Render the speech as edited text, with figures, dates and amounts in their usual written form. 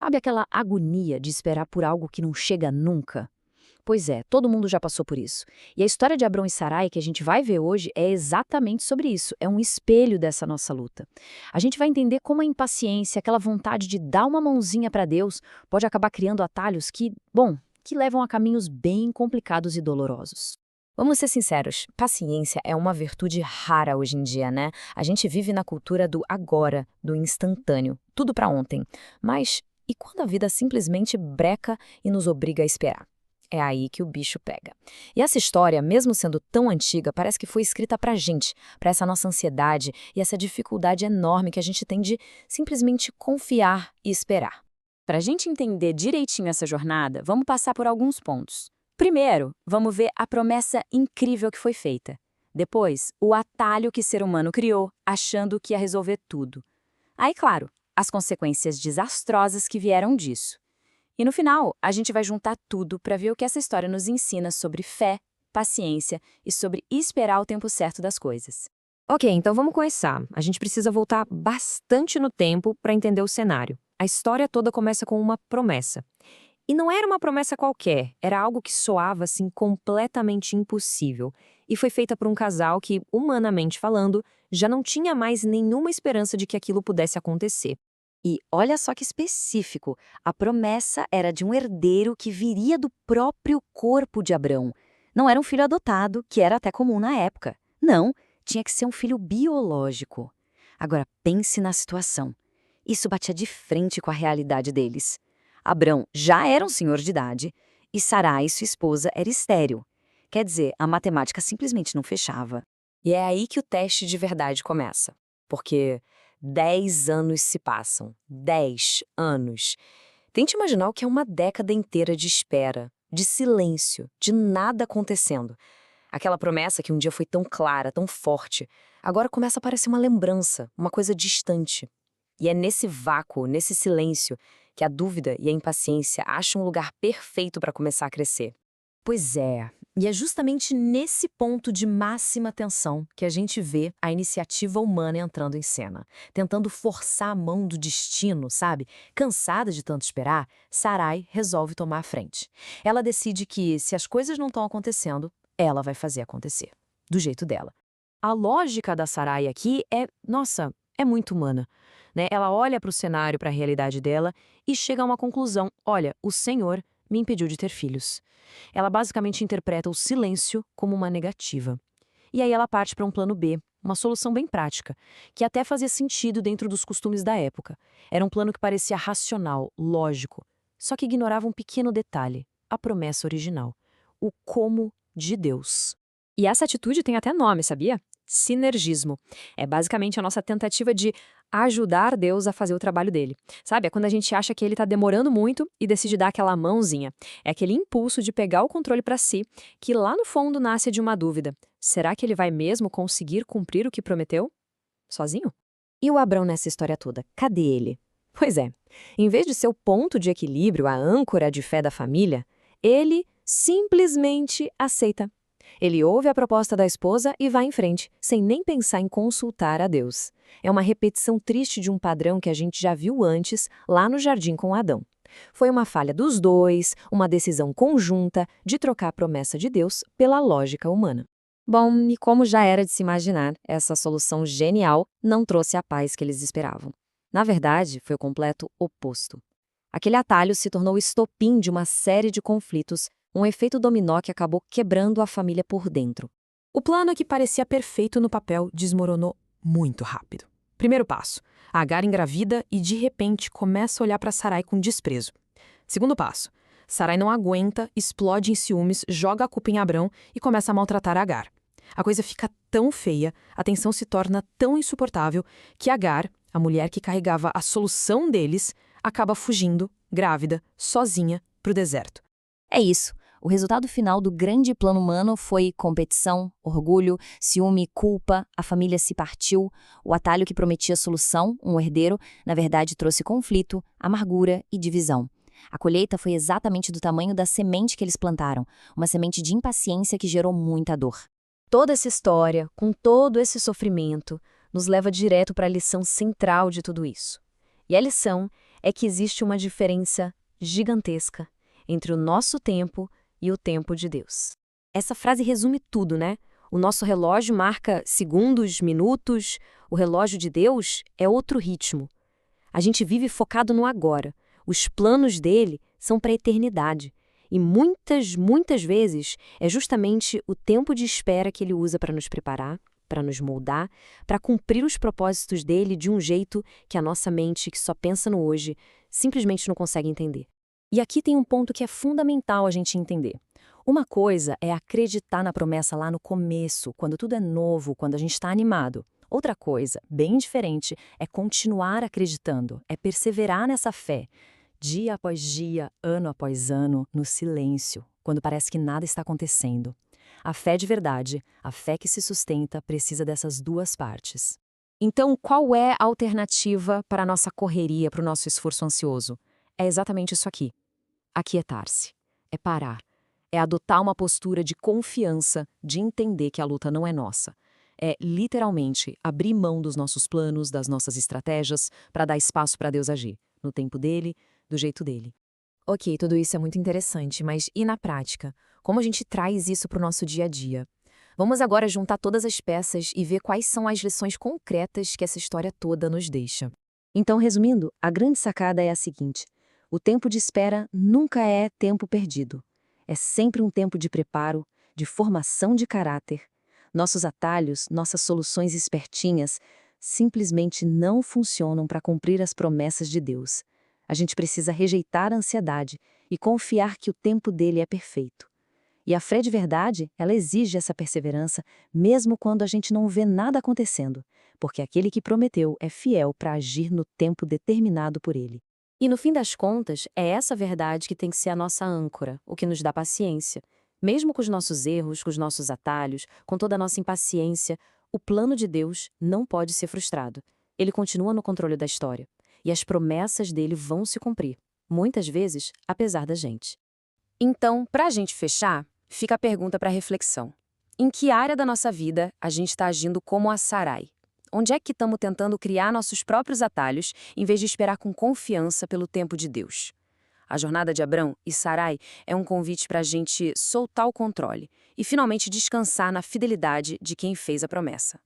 Sabe aquela agonia de esperar por algo que não chega nunca? Pois é, todo mundo já passou por isso. E a história de Abrão e Sarai que a gente vai ver hoje é exatamente sobre isso, é um espelho dessa nossa luta. A gente vai entender como a impaciência, aquela vontade de dar uma mãozinha para Deus, pode acabar criando atalhos que levam a caminhos bem complicados e dolorosos. Vamos ser sinceros, paciência é uma virtude rara hoje em dia, né? A gente vive na cultura do agora, do instantâneo, tudo para ontem. Mas e quando a vida simplesmente breca e nos obriga a esperar? É aí que o bicho pega. E essa história, mesmo sendo tão antiga, parece que foi escrita pra gente, pra essa nossa ansiedade e essa dificuldade enorme que a gente tem de simplesmente confiar e esperar. Para a gente entender direitinho essa jornada, vamos passar por alguns pontos. Primeiro, vamos ver a promessa incrível que foi feita. Depois, o atalho que o ser humano criou, achando que ia resolver tudo. Aí, claro, as consequências desastrosas que vieram disso. E no final, a gente vai juntar tudo para ver o que essa história nos ensina sobre fé, paciência e sobre esperar o tempo certo das coisas. Ok, então vamos começar. A gente precisa voltar bastante no tempo para entender o cenário. A história toda começa com uma promessa. E não era uma promessa qualquer, era algo que soava assim completamente impossível. E foi feita por um casal que, humanamente falando, já não tinha mais nenhuma esperança de que aquilo pudesse acontecer. E olha só que específico, a promessa era de um herdeiro que viria do próprio corpo de Abrão. Não era um filho adotado, que era até comum na época. Não, tinha que ser um filho biológico. Agora pense na situação. Isso batia de frente com a realidade deles. Abrão já era um senhor de idade e Sarai, sua esposa, era estéril. Quer dizer, a matemática simplesmente não fechava. E é aí que o teste de verdade começa. Porque 10 anos se passam. 10 anos. Tente imaginar o que é uma década inteira de espera, de silêncio, de nada acontecendo. Aquela promessa que um dia foi tão clara, tão forte, agora começa a parecer uma lembrança, uma coisa distante. E é nesse vácuo, nesse silêncio, que a dúvida e a impaciência acham um lugar perfeito para começar a crescer. Pois é, e é justamente nesse ponto de máxima tensão que a gente vê a iniciativa humana entrando em cena, tentando forçar a mão do destino, sabe? Cansada de tanto esperar, Sarai resolve tomar a frente. Ela decide que, se as coisas não estão acontecendo, ela vai fazer acontecer, do jeito dela. A lógica da Sarai aqui é muito humana, né? Ela olha para o cenário, para a realidade dela e chega a uma conclusão: olha, o Senhor me impediu de ter filhos. Ela basicamente interpreta o silêncio como uma negativa. E aí ela parte para um plano B, uma solução bem prática, que até fazia sentido dentro dos costumes da época. Era um plano que parecia racional, lógico, só que ignorava um pequeno detalhe: a promessa original, o como de Deus. E essa atitude tem até nome, sabia? Sinergismo. É basicamente a nossa tentativa de ajudar Deus a fazer o trabalho dele. Sabe? É quando a gente acha que ele está demorando muito e decide dar aquela mãozinha. É aquele impulso de pegar o controle para si, que lá no fundo nasce de uma dúvida. Será que ele vai mesmo conseguir cumprir o que prometeu? Sozinho? E o Abrão nessa história toda? Cadê ele? Pois é. Em vez de ser o ponto de equilíbrio, a âncora de fé da família, ele simplesmente aceita. Ele ouve a proposta da esposa e vai em frente, sem nem pensar em consultar a Deus. É uma repetição triste de um padrão que a gente já viu antes, lá no jardim com Adão. Foi uma falha dos dois, uma decisão conjunta de trocar a promessa de Deus pela lógica humana. Bom, e como já era de se imaginar, essa solução genial não trouxe a paz que eles esperavam. Na verdade, foi o completo oposto. Aquele atalho se tornou o estopim de uma série de conflitos, um efeito dominó que acabou quebrando a família por dentro. O plano que parecia perfeito no papel desmoronou muito rápido. Primeiro passo: Agar engravida e, de repente, começa a olhar para Sarai com desprezo. Segundo passo: Sarai não aguenta, explode em ciúmes, joga a culpa em Abrão e começa a maltratar Agar. A coisa fica tão feia, a tensão se torna tão insuportável que Agar, a mulher que carregava a solução deles, acaba fugindo, grávida, sozinha, para o deserto. É isso. O resultado final do grande plano humano foi competição, orgulho, ciúme, culpa, a família se partiu, o atalho que prometia solução, um herdeiro, na verdade trouxe conflito, amargura e divisão. A colheita foi exatamente do tamanho da semente que eles plantaram, uma semente de impaciência que gerou muita dor. Toda essa história, com todo esse sofrimento, nos leva direto para a lição central de tudo isso. E a lição é que existe uma diferença gigantesca entre o nosso tempo e o tempo de Deus. Essa frase resume tudo, né? O nosso relógio marca segundos, minutos, o relógio de Deus é outro ritmo. A gente vive focado no agora. Os planos dele são para a eternidade. E muitas vezes é justamente o tempo de espera que ele usa para nos preparar, para nos moldar, para cumprir os propósitos dele de um jeito que a nossa mente, que só pensa no hoje, simplesmente não consegue entender. E aqui tem um ponto que é fundamental a gente entender. Uma coisa é acreditar na promessa lá no começo, quando tudo é novo, quando a gente está animado. Outra coisa, bem diferente, é continuar acreditando, é perseverar nessa fé, dia após dia, ano após ano, no silêncio, quando parece que nada está acontecendo. A fé de verdade, a fé que se sustenta, precisa dessas duas partes. Então, qual é a alternativa para a nossa correria, para o nosso esforço ansioso? É exatamente isso aqui. Aquietar-se. É parar. É adotar uma postura de confiança, de entender que a luta não é nossa. É, literalmente, abrir mão dos nossos planos, das nossas estratégias, para dar espaço para Deus agir, no tempo dele, do jeito dele. Ok, tudo isso é muito interessante, mas e na prática? Como a gente traz isso para o nosso dia a dia? Vamos agora juntar todas as peças e ver quais são as lições concretas que essa história toda nos deixa. Então, resumindo, a grande sacada é a seguinte: o tempo de espera nunca é tempo perdido. É sempre um tempo de preparo, de formação de caráter. Nossos atalhos, nossas soluções espertinhas, simplesmente não funcionam para cumprir as promessas de Deus. A gente precisa rejeitar a ansiedade e confiar que o tempo dele é perfeito. E a fé de verdade, ela exige essa perseverança, mesmo quando a gente não vê nada acontecendo, porque aquele que prometeu é fiel para agir no tempo determinado por ele. E no fim das contas, é essa verdade que tem que ser a nossa âncora, o que nos dá paciência. Mesmo com os nossos erros, com os nossos atalhos, com toda a nossa impaciência, o plano de Deus não pode ser frustrado. Ele continua no controle da história. E as promessas dele vão se cumprir, muitas vezes, apesar da gente. Então, para a gente fechar, fica a pergunta para reflexão. Em que área da nossa vida a gente está agindo como a Sarai? Onde é que estamos tentando criar nossos próprios atalhos, em vez de esperar com confiança pelo tempo de Deus? A jornada de Abrão e Sarai é um convite para a gente soltar o controle e finalmente descansar na fidelidade de quem fez a promessa.